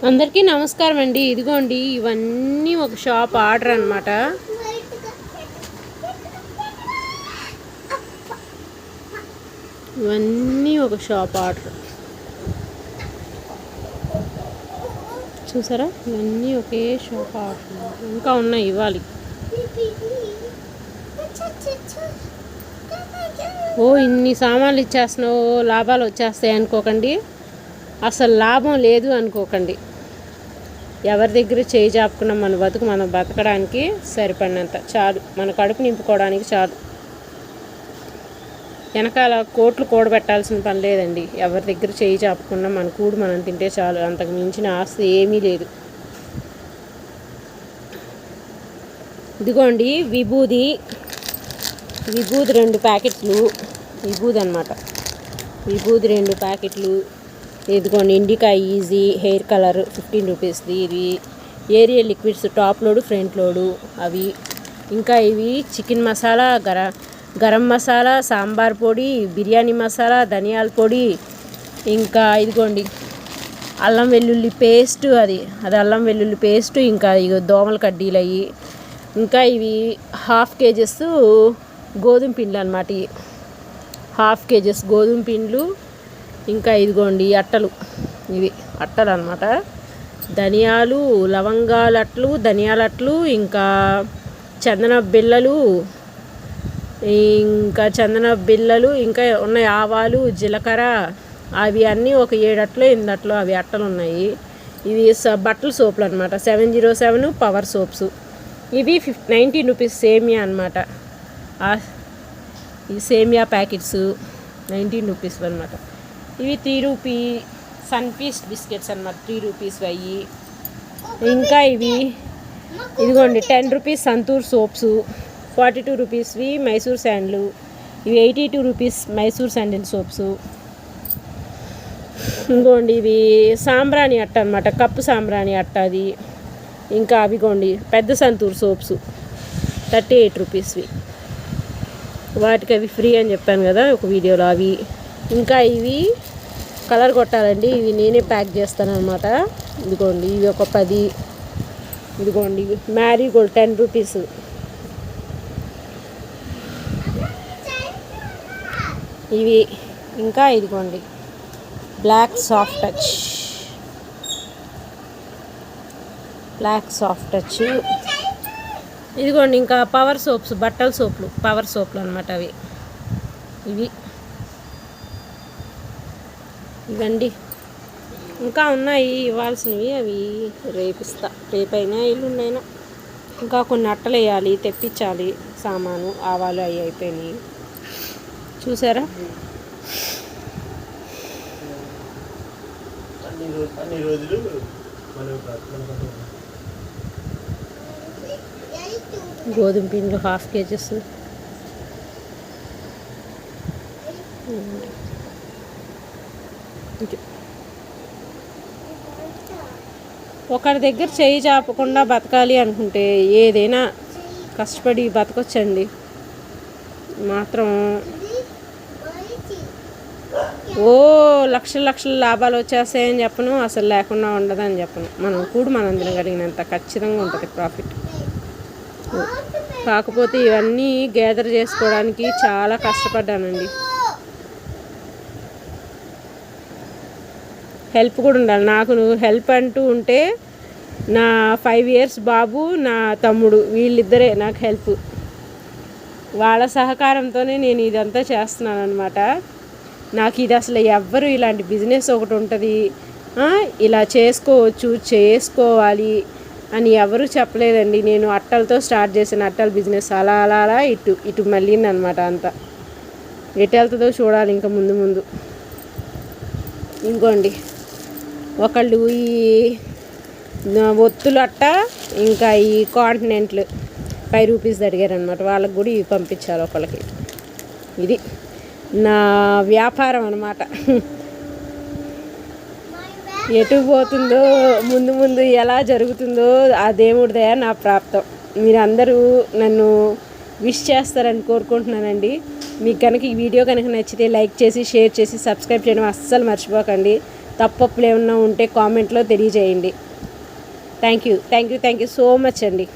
అందరికీ నమస్కారం అండి. ఇదిగోండి ఇవన్నీ ఒక షాప్ ఆర్డర్ అనమాట. ఇవన్నీ ఒక షాప్ ఆర్డర్ చూసారా, ఇవన్నీ ఒకే షాప్ ఆర్డర్. ఇంకా ఉన్నాయి ఇవ్వాలి. ఇన్ని సామాన్లు ఇచ్చేస్తున్నావు, లాభాలు వచ్చేస్తాయి అనుకోకండి. అసలు లాభం లేదు అనుకోకండి. ఎవరి దగ్గర చేయి చాపుకున్న మన బతుకు మనం బతకడానికి సరిపడినంత చాలు, మన కడుపు నింపుకోవడానికి చాలు. వెనకాల కోట్లు కూడబెట్టాల్సిన పని లేదండి. ఎవరి దగ్గర చేయి చాపుకున్నా మన కూడు మనం తింటే చాలు. అంతకు మించిన ఆస్తి ఏమీ లేదు. ఇదిగోండి విభూది 2 ప్యాకెట్లు. విభూది అనమాట. విభూది 2 ప్యాకెట్లు. ఇదిగోండి ఇండికా ఈజీ హెయిర్ కలర్ 15 రూపీస్ది. ఇది Ariel liquids top load front load అవి. ఇంకా ఇవి చికెన్ మసాలా, గరం మసాలా, సాంబార్ పొడి, బిర్యానీ మసాలా, ధనియాల పొడి. ఇంకా ఇదిగోండి అల్లం వెల్లుల్లి పేస్ట్, అది అల్లం వెల్లుల్లి పేస్ట్. ఇంకా ఇవి దోమల కడ్డీలు అవి. ఇంకా ఇవి 1/2 kgs గోధుమ పిండ్లు అనమాట. 1/2 kgs గోధుమ పిండ్లు. ఇంకా ఇదిగోండి అట్టలు, ఇవి అట్టలు అనమాట. ధనియాలు, లవంగాల అట్లు, ధనియాల అట్లు, ఇంకా చందన బిళ్ళలు, ఇంకా ఉన్నాయి ఆవాలు, జీలకర్ర. అవి అన్నీ ఒక 7 అట్లు 8 అట్లు అవి అట్టలు ఉన్నాయి. ఇవి బట్టల సోపులు అనమాట. 707 పవర్ సోప్స్. ఇవి 19 రూపీస్ సేమియా అనమాట. ఈ సేమియా ప్యాకెట్స్ 19 రూపీస్ అనమాట. ఇవి 3 రూపీ సన్ పీస్ బిస్కెట్స్ అనమాట. 3 రూపీస్ అయ్యి. ఇంకా ఇదిగోండి 10 రూపీస్ సంతూర్ సోప్స్. 42 రూపీస్వి మైసూర్ శాండ్లు. ఇవి 82 రూపీస్ మైసూర్ శాండిల్ సోప్స్. ఇంకోండి ఇవి సాంబ్రాణి అట్ట అనమాట. కప్పు సాంబ్రాణి అట్ట అది. ఇంకా అవిగోండి పెద్ద సంతూర్ సోప్స్ 38 రూపీస్వి. వాటికి అవి ఫ్రీ అని చెప్పాను కదా ఒక వీడియోలో అవి. ఇంకా ఇవి కలర్ కొట్టాలండి. ఇవి నేనే ప్యాక్ చేస్తాను అనమాట. ఇదిగోండి ఇవి ఒక 10. ఇదిగోండి మ్యారీగోల్డ్ 10 రూపీస్. ఇవి ఇంకా ఇదిగోండి బ్లాక్ సాఫ్ట్ టచ్. ఇదిగోండి ఇంకా పవర్ సోప్స్, బట్టల సోపులు, పవర్ సోపులు అనమాట అవి. ఇవండి ఇంకా ఉన్నాయి ఇవ్వాల్సినవి. అవి రేపిస్తా, రేపైనా ఎల్లుండైనా. ఇంకా కొన్ని అట్టలు వేయాలి, తెప్పించాలి సామాను. ఆవాలు అవి అయిపోయినాయి చూసారా. గోధుమ పిండిలు 1/2 kgs. ఒకరి దగ్గర చేయి చాపకుండా బతకాలి అనుకుంటే ఏదైనా కష్టపడి బతకొచ్చండి. మాత్రం లక్షల లాభాలు వచ్చేస్తాయని చెప్పను, అసలు లేకుండా ఉండదని చెప్పను. మనం కూడా మనం తినగలిగినంత ఖచ్చితంగా ఉంటుంది ప్రాఫిట్. కాకపోతే ఇవన్నీ గ్యాదర్ చేసుకోవడానికి చాలా కష్టపడ్డానండి. హెల్ప్ కూడా ఉండాలి నాకు. హెల్ప్ అంటూ ఉంటే నా 5 years బాబు, నా తమ్ముడు, వీళ్ళిద్దరే నాకు హెల్ప్. వాళ్ళ సహకారంతోనే నేను ఇదంతా చేస్తున్నాను అనమాట. నాకు ఇది అసలు ఎవ్వరు ఇలాంటి బిజినెస్ ఒకటి ఉంటుంది, ఇలా చేసుకోవాలి అని ఎవరు చెప్పలేదండి. నేను అట్టలతో స్టార్ట్ చేసిన అట్టల బిజినెస్ అలా ఇటు మళ్ళీందనమాట. అంతా ఎటు వెళ్తుందో చూడాలి ఇంకా ముందు. ఇంకోండి ఒకళ్ళు ఈ ఒత్తులు అట్ట, ఇంకా ఈ కాంటినెంట్లు 5 రూపీస్ అడిగారనమాట. వాళ్ళకి కూడా ఇవి పంపించాలి ఒకళ్ళకి. ఇది నా వ్యాపారం అనమాట. ఎటు పోతుందో ముందు ఎలా జరుగుతుందో ఆ దేవుడి దయ నా ప్రాప్తం. మీరందరూ నన్ను విష్ చేస్తారని కోరుకుంటున్నానండి. మీకు కనుక ఈ వీడియో కనుక నచ్చితే లైక్ చేసి, షేర్ చేసి, సబ్స్క్రైబ్ చేయడం అస్సలు మర్చిపోకండి. తప్పప్పులు ఏమన్నా ఉంటే కామెంట్లో తెలియజేయండి. థ్యాంక్ యూ సో మచ్ అండి.